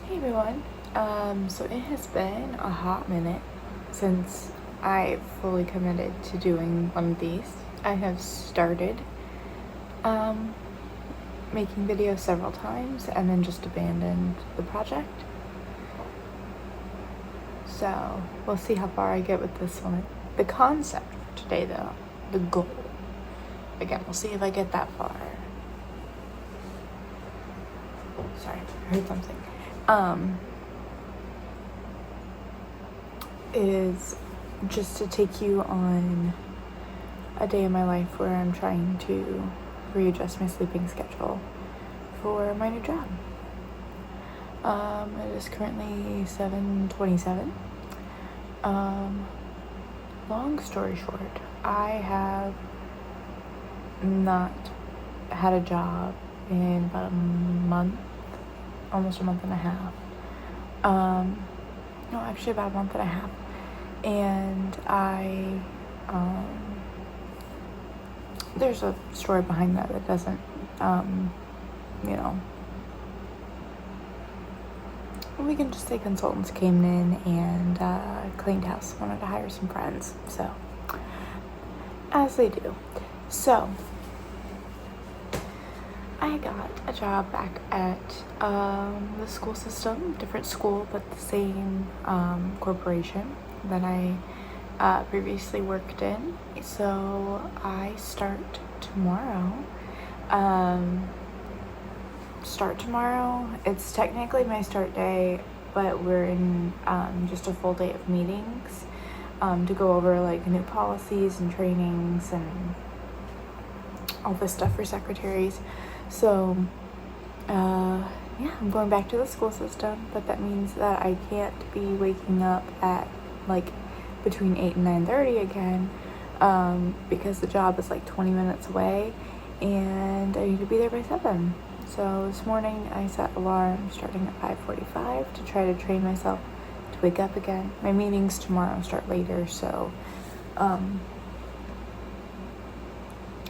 Hey everyone. So it has been a hot minute since I fully committed to doing one of these. I have started making videos several times and then just abandoned the project. So we'll see how far I get with this one. The concept for today though, the goal. Again, we'll see if I get that far. Sorry, I heard something. Is just to take you on a day in my life where I'm trying to readjust my sleeping schedule for my new job. It is currently 7:27. Long story short, I have not had a job in about a month, almost a month and a half. No, actually about a month and a half. And there's a story behind that doesn't, we can just say consultants came in and cleaned house, wanted to hire some friends, so, as they do. So, I got a job back at the school system, different school, but the same corporation that I previously worked in. So I start tomorrow. It's technically my start day, but we're in just a full day of meetings to go over like new policies and trainings and all this stuff for secretaries. So I'm going back to the school system, but that means that I can't be waking up at like between 8 and 9:30 again, because the job is like 20 minutes away and I need to be there by 7. So this morning I set alarm starting at 5:45 to try to train myself to wake up again. My meetings tomorrow start later, so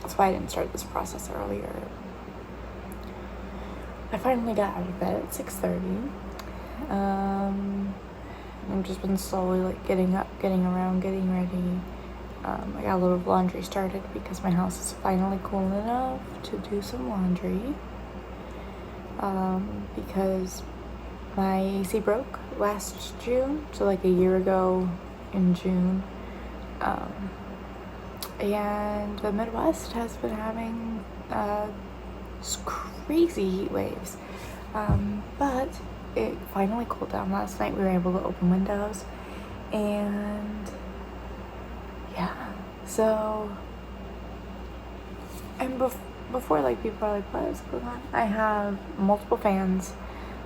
that's why I didn't start this process earlier. I finally got out of bed at 6:30. I've just been slowly like getting up, getting around, getting ready. I got a little laundry started because my house is finally cool enough to do some laundry. Because my AC broke last June, so like a year ago in June. And the Midwest has been having crazy heat waves. But it finally cooled down last night. We were able to open windows, and yeah, so, and before like people are like, what is going on? I have multiple fans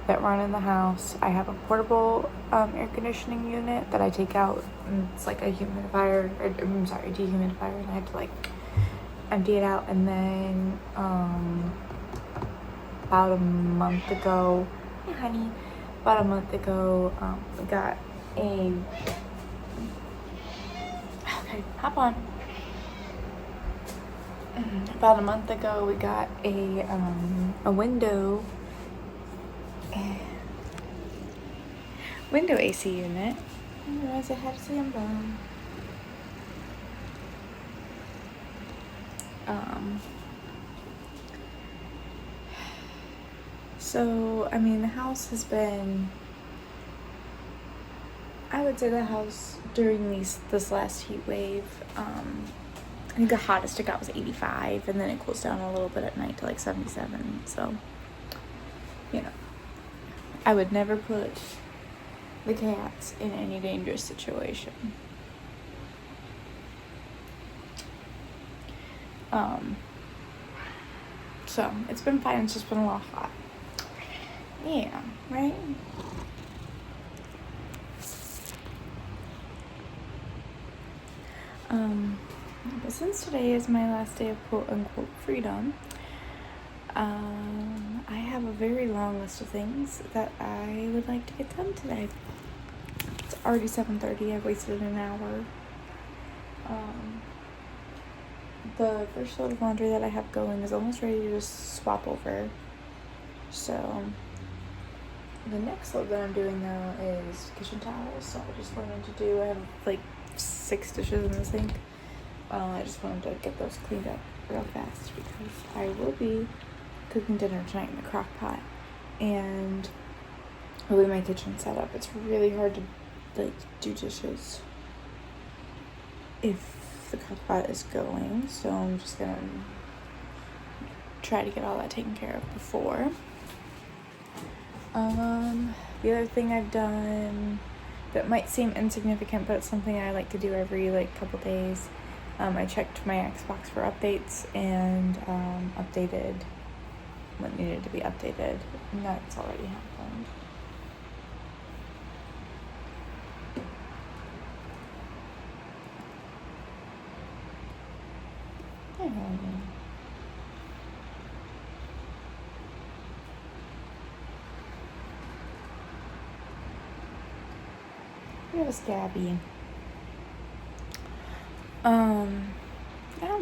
that run in the house. I have a portable air conditioning unit that I take out, and it's like a dehumidifier, and I have to like empty it out. And then about a month ago, we got a, okay, hop on. About a month ago, we got a window AC unit. I didn't realize I had a Sambo. So, I mean, the house has been, I would say the house during this last heat wave, I think the hottest it got was 85, and then it cools down a little bit at night to like 77. So, I would never put the cats in any dangerous situation. So it's been fine. It's just been a lot hot. Yeah, right? But since today is my last day of quote-unquote freedom, I have a very long list of things that I would like to get done today. It's already 7:30. I've wasted an hour. The first load of laundry that I have going is almost ready to just swap over. So The next load that I'm doing though is kitchen towels. So I just wanted to do, I have like 6 dishes in the sink. I just wanted to get those cleaned up real fast because I will be cooking dinner tonight in the crock pot. And the way my kitchen set up, it's really hard to like do dishes if the crock pot is going. So I'm just gonna try to get all that taken care of before. The other thing I've done that might seem insignificant, but it's something I like to do every like couple days. I checked my Xbox for updates and updated what needed to be updated, and that's already happened. We have a Scabby. Yeah,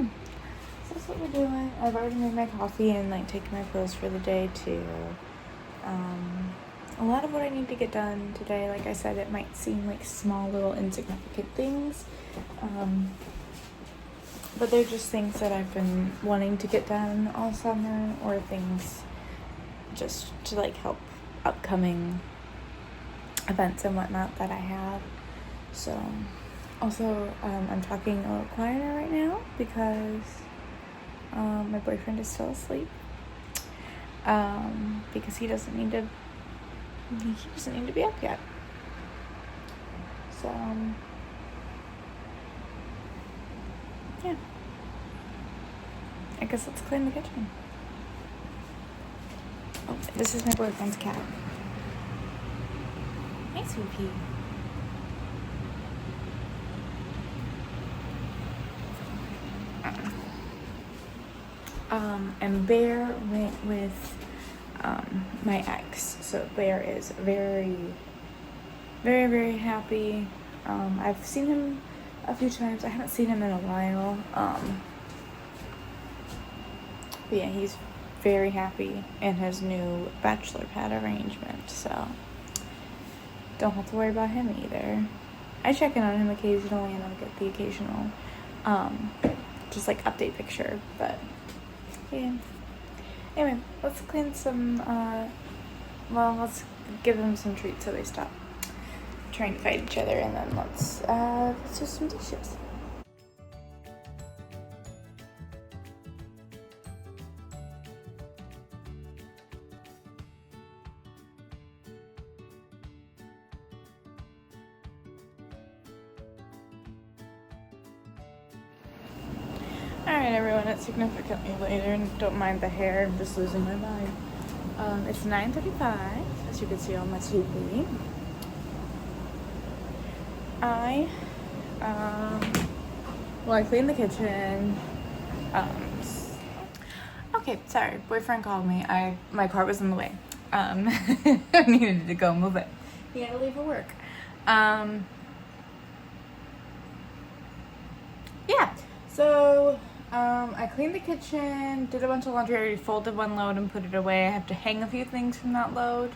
so that's what we're doing. I've already made my coffee and like taken my clothes for the day too. A lot of what I need to get done today, like I said, it might seem like small little insignificant things, but they're just things that I've been wanting to get done all summer, or things just to like help upcoming events and whatnot that I have. So also I'm talking a little quieter right now because my boyfriend is still asleep, because he doesn't need to be up yet. So yeah, I guess let's clean the kitchen. Oh, this is my boyfriend's cat. Hi, Sweet Pea. And Bear went with my ex. So Bear is very, very, very happy. I've seen him a few times. I haven't seen him in a while. But yeah, he's very happy in his new bachelor pad arrangement. So don't have to worry about him either. I check in on him occasionally, and I'll get the occasional just like update picture, but yeah. Anyway, let's clean some let's give them some treats so they stop trying to fight each other, and then let's do some dishes. Alright everyone, it's significantly later, and don't mind the hair, I'm just losing my mind. It's 9:35, as you can see on my TV. I cleaned the kitchen. Okay, sorry, boyfriend called me. My car was in the way. I needed to go move it. He had to leave for work. Yeah, so I cleaned the kitchen, did a bunch of laundry, I already folded one load and put it away. I have to hang a few things from that load.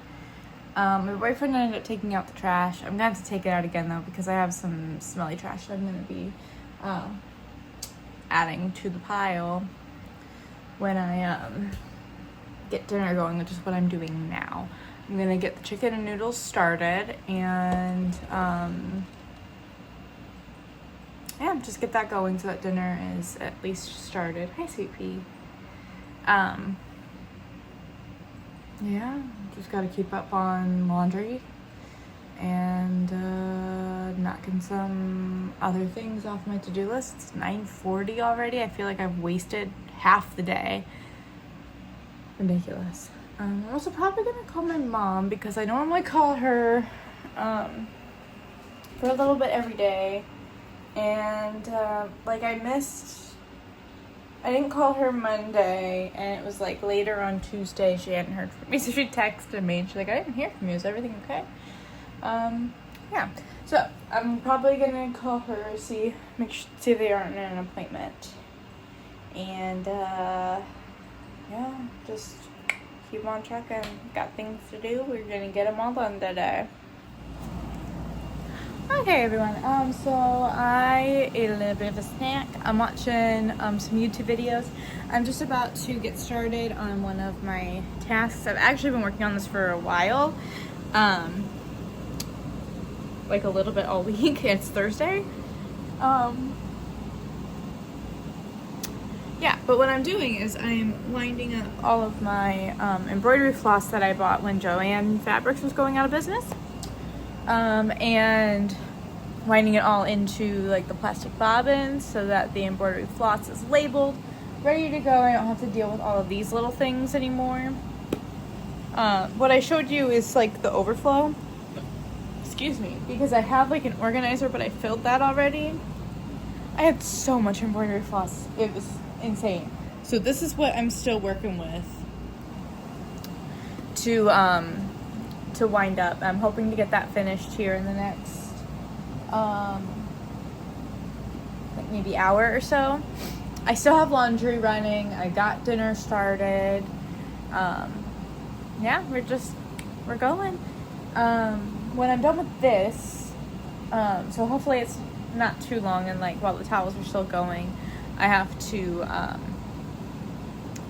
My boyfriend ended up taking out the trash. I'm gonna have to take it out again though, because I have some smelly trash that I'm gonna be adding to the pile when I get dinner going, which is what I'm doing now. I'm gonna get the chicken and noodles started, and yeah, just get that going so that dinner is at least started. Hi, Sweet Pea. Yeah, just gotta keep up on laundry and knocking some other things off my to-do list. It's 9:40 already. I feel like I've wasted half the day. Ridiculous. I'm also probably gonna call my mom, because I normally call her for a little bit every day. And I didn't call her Monday, and it was like later on Tuesday she hadn't heard from me, so she texted me and she's like, I didn't hear from you, is everything okay? Yeah, so I'm probably gonna call her, see if they aren't in an appointment, and yeah, just keep on trucking. Got things to do. We're gonna get them all done today. Okay, everyone. So I ate a little bit of a snack. I'm watching some YouTube videos. I'm just about to get started on one of my tasks. I've actually been working on this for a while, like a little bit all week. It's Thursday. Yeah, but what I'm doing is I'm winding up all of my embroidery floss that I bought when Joann Fabrics was going out of business. And winding it all into like the plastic bobbins so that the embroidery floss is labeled, ready to go. I don't have to deal with all of these little things anymore. What I showed you is like the overflow. Excuse me, because I have like an organizer, but I filled that already. I had so much embroidery floss. It was insane. So this is what I'm still working with to wind up. I'm hoping to get that finished here in the next like maybe hour or so. I still have laundry running. I got dinner started. Yeah, we're going. When I'm done with this, so hopefully it's not too long, and like while the towels are still going, I have to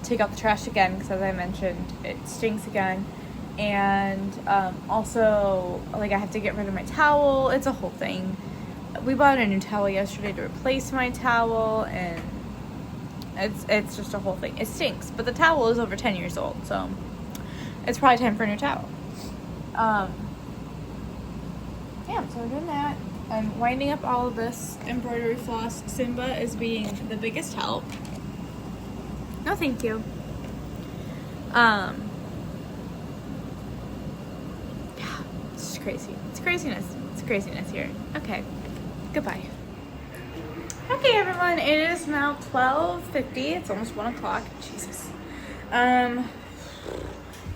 take out the trash again because, as I mentioned, it stinks again. And also, like, I have to get rid of my towel. It's a whole thing. We bought a new towel yesterday to replace my towel, and it's just a whole thing. It stinks, but the towel is over 10 years old, so it's probably time for a new towel. Yeah, so we're doing that. I'm winding up all of this embroidery floss. Simba is being the biggest help. No, thank you. It's crazy. It's craziness. It's craziness here. Okay. Goodbye. Okay, everyone. It is now 12:50. It's almost 1 o'clock. Jesus.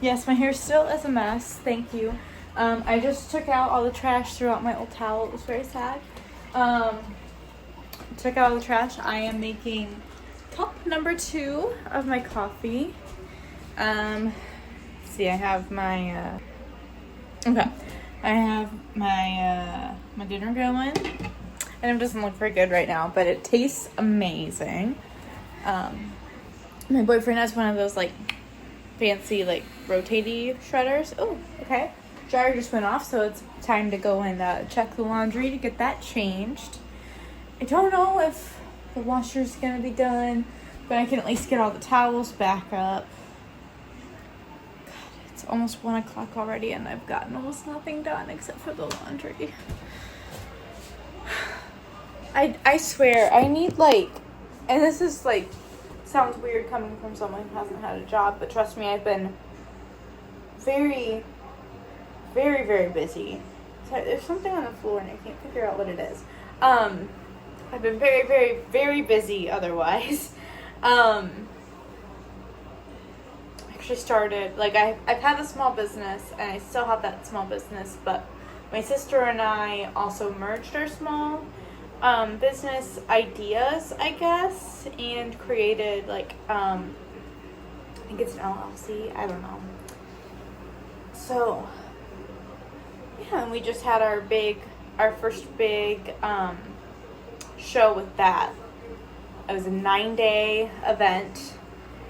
Yes, my hair still is a mess. Thank you. I just took out all the trash, threw out my old towel. It was very sad. Took out all the trash. I am making cup number 2 of my coffee. See, I have my, okay. I have my, my dinner going. And it doesn't look very good right now, but it tastes amazing. My boyfriend has one of those, like, fancy, like, rotatey shredders. Oh, okay. Dryer just went off, so it's time to go and check the laundry to get that changed. I don't know if the washer's gonna be done, but I can at least get all the towels back up. God, it's almost 1 o'clock already, and I've gotten almost nothing done except for the laundry. I swear, I need, like, and this is, like, sounds weird coming from someone who hasn't had a job, but trust me, I've been very, very, very busy. Sorry, there's something on the floor and I can't figure out what it is. I've been very, very, very busy otherwise. Actually started, like, I've had a small business, and I still have that small business, but my sister and I also merged our small business ideas, I guess, and created, like, I think it's an LLC, I don't know. So, yeah, and we just had our first big show with that. It was a 9-day event,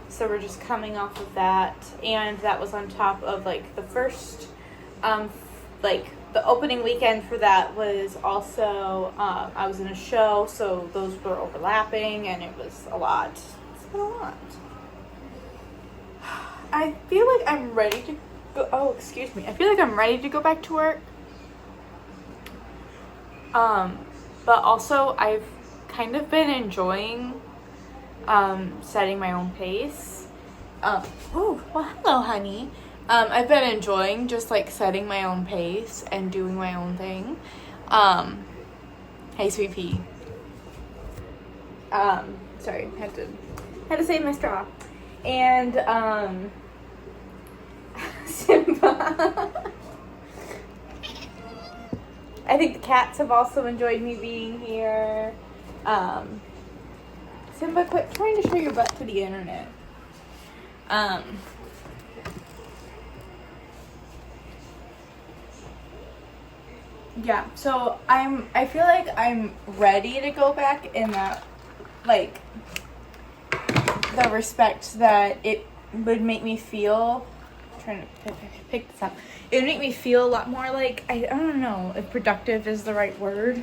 so we're just coming off of that, and that was on top of, like, the first, like, the opening weekend for that was also, I was in a show, so those were overlapping, and it was a lot. It's been a lot. I feel like I'm ready to go, oh, excuse me. I feel like I'm ready to go back to work. But also I've kind of been enjoying, setting my own pace. Oh, well, hello, honey. I've been enjoying just, like, setting my own pace and doing my own thing. Hey, sweet pea. Sorry, had to save my straw. And, Simba. I think the cats have also enjoyed me being here. Simba, quit trying to show your butt to the internet. yeah, so I feel like I'm ready to go back in that, like, the respect that it would make me feel, I'm trying to pick this up, it would make me feel a lot more like, I don't know if productive is the right word.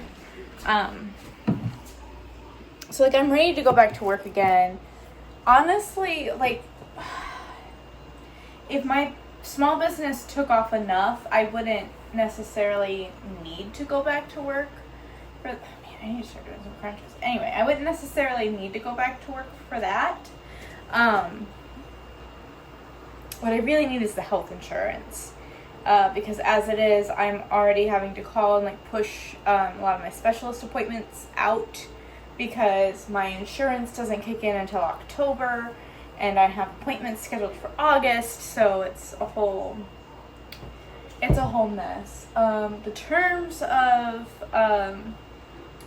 So, like, I'm ready to go back to work again. Honestly, like, if my small business took off enough, I wouldn't necessarily need to go back to work. Man, I need to start doing some crunches. Anyway, I wouldn't necessarily need to go back to work for that. What I really need is the health insurance. Because as it is, I'm already having to call and like push a lot of my specialist appointments out because my insurance doesn't kick in until October, and I have appointments scheduled for August, so it's a whole mess. The terms of how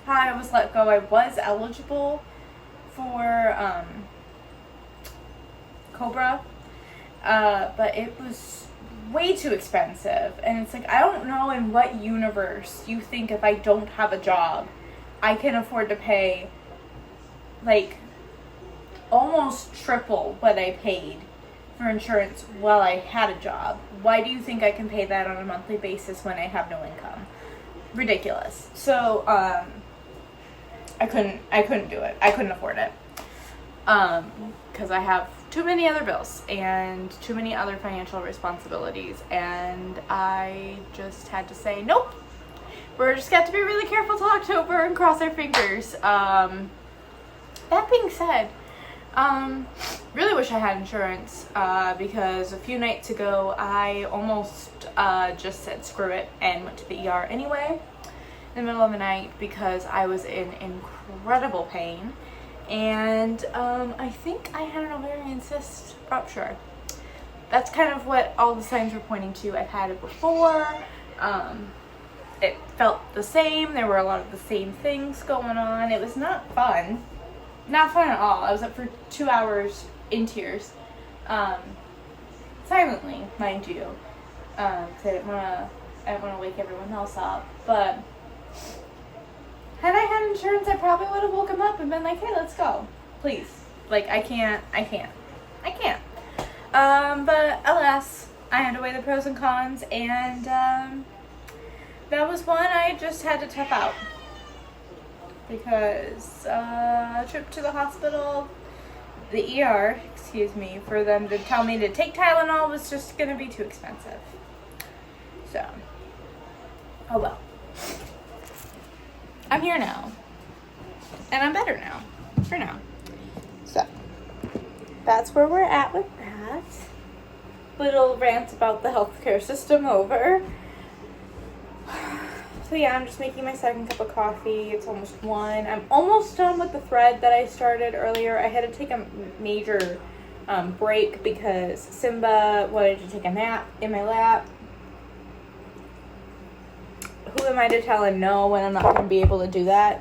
I was let go, I was eligible for Cobra, but it was way too expensive, and it's like, I don't know in what universe you think if I don't have a job I can afford to pay like almost triple what I paid for insurance while I had a job. Why do you think I can pay that on a monthly basis when I have no income? Ridiculous. So I couldn't do it. I couldn't afford it. Because I have too many other bills and too many other financial responsibilities, and I just had to say nope. We're just got to be really careful till October and cross our fingers. That being said, really wish I had insurance, because a few nights ago I almost just said screw it and went to the ER anyway in the middle of the night because I was in incredible pain, and I think I had an ovarian cyst rupture. That's kind of what all the signs were pointing to. I've had it before. It felt the same. There were a lot of the same things going on. It was not fun. Not fun at all. I was up for 2 hours in tears. Silently, mind you. 'Cause I didn't want to wake everyone else up. But had I had insurance, I probably would have woke him up and been like, hey, let's go. Please. Like, I can't. But alas, I had to weigh the pros and cons, and that was one I just had to tough out. Because a trip to the hospital, the ER, for them to tell me to take Tylenol was just going to be too expensive. So, oh well. I'm here now. And I'm better now. For now. So, that's where we're at with that. Little rant about the healthcare system over. So yeah, I'm just making my second cup of coffee. It's almost 1. I'm almost done with the thread that I started earlier. I had to take a major break because Simba wanted to take a nap in my lap. Who am I to tell him no when I'm not going to be able to do that?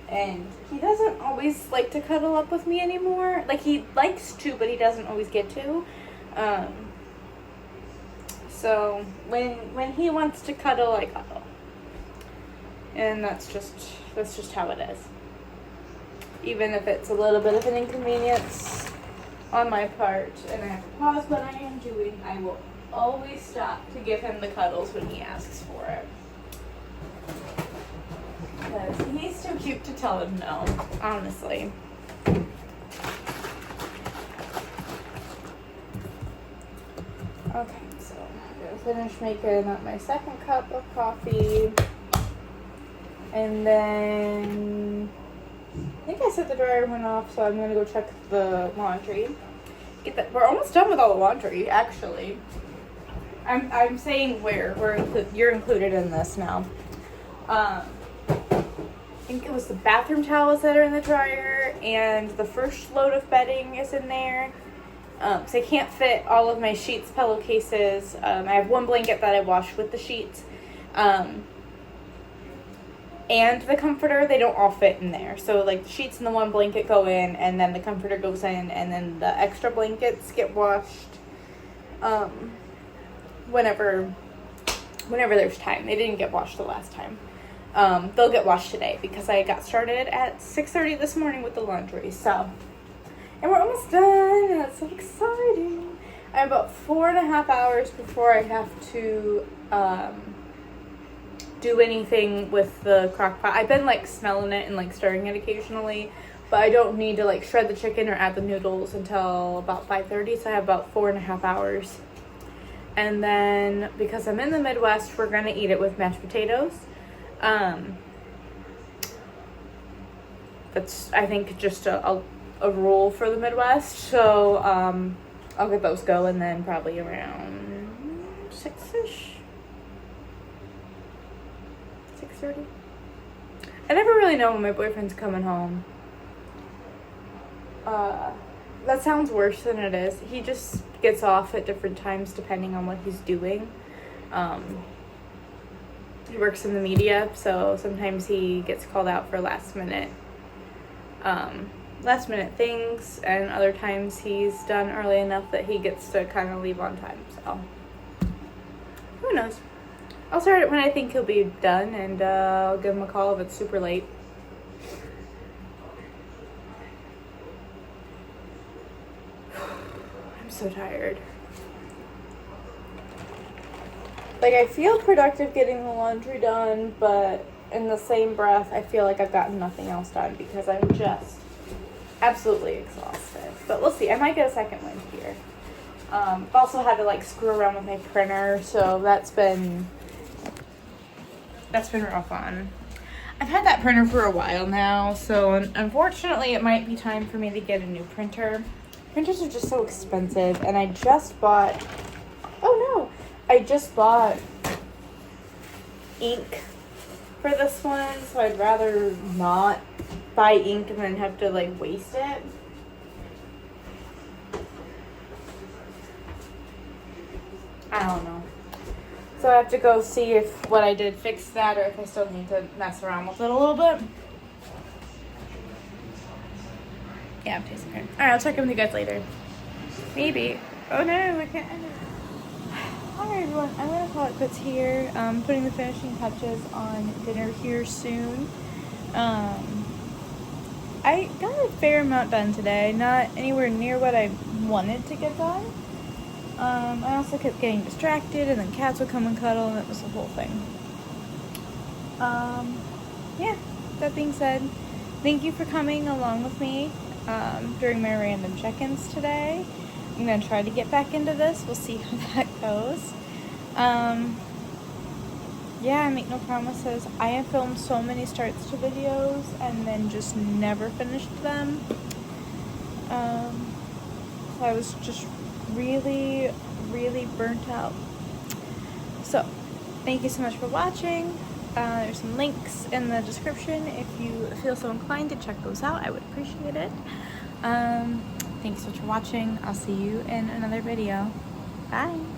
And he doesn't always like to cuddle up with me anymore. Like, he likes to, but he doesn't always get to. So when he wants to cuddle, I cuddle. And that's just how it is. Even if it's a little bit of an inconvenience on my part, and I have to pause what I am doing, I will always stop to give him the cuddles when he asks for it. Because he's too cute to tell him no, honestly. Okay, so I'm going to finish making up my second cup of coffee. And then I think I said the dryer went off, so I'm going to go check the laundry. We're almost done with all the laundry, actually. I'm saying you're included in this now. I think it was the bathroom towels that are in the dryer, and the first load of bedding is in there. So I can't fit all of my sheets, pillowcases. I have one blanket that I wash with the sheets. And the comforter, they don't all fit in there. So, like, the sheets and the one blanket go in, and then the comforter goes in, and then the extra blankets get washed whenever whenever there's time. They didn't get washed the last time. They'll get washed today because I got started at 6:30 this morning with the laundry. So, and we're almost done, and that's so exciting. I have about 4.5 hours before I have to do anything with the crock pot. I've been like smelling it and like stirring it occasionally, but I don't need to like shred the chicken or add the noodles until about 5:30, so I have about 4.5 hours. And then because I'm in the Midwest, we're gonna eat it with mashed potatoes. That's, I think, just a rule for the Midwest. So I'll get those going then probably around 6-ish. 6:30. I never really know when my boyfriend's coming home. That sounds worse than it is. He just gets off at different times depending on what he's doing. He works in the media, so sometimes he gets called out for last minute things, and other times he's done early enough that he gets to kind of leave on time. So who knows? I'll start it when I think he'll be done, and I'll give him a call if it's super late. I'm so tired. Like, I feel productive getting the laundry done, but in the same breath, I feel like I've gotten nothing else done because I'm just absolutely exhausted. But we'll see. I might get a second wind here. I've also had to like screw around with my printer, so that's been real fun. I've had that printer for a while now, so unfortunately it might be time for me to get a new printer. Printers are just so expensive, and I just bought ink for this one, so I'd rather not buy ink and then have to like waste it. I don't know. So I have to go see if what I did fixed that, or if I still need to mess around with it a little bit. Yeah, I'm tasting it. Alright, I'll check in with you guys later. Maybe. Oh no, I can't end it. Alright everyone, I'm gonna call it quits here. Putting the finishing touches on dinner here soon. I got a fair amount done today, not anywhere near what I wanted to get done. I also kept getting distracted, and then cats would come and cuddle, and it was the whole thing. Yeah, that being said, thank you for coming along with me during my random check-ins today. I'm going to try to get back into this. We'll see how that goes. Yeah, I make no promises. I have filmed so many starts to videos and then just never finished them. I was just really burnt out. So, thank you so much for watching. There's some links in the description if you feel so inclined to check those out. I would appreciate it. Thanks so much for watching. I'll see you in another video. Bye.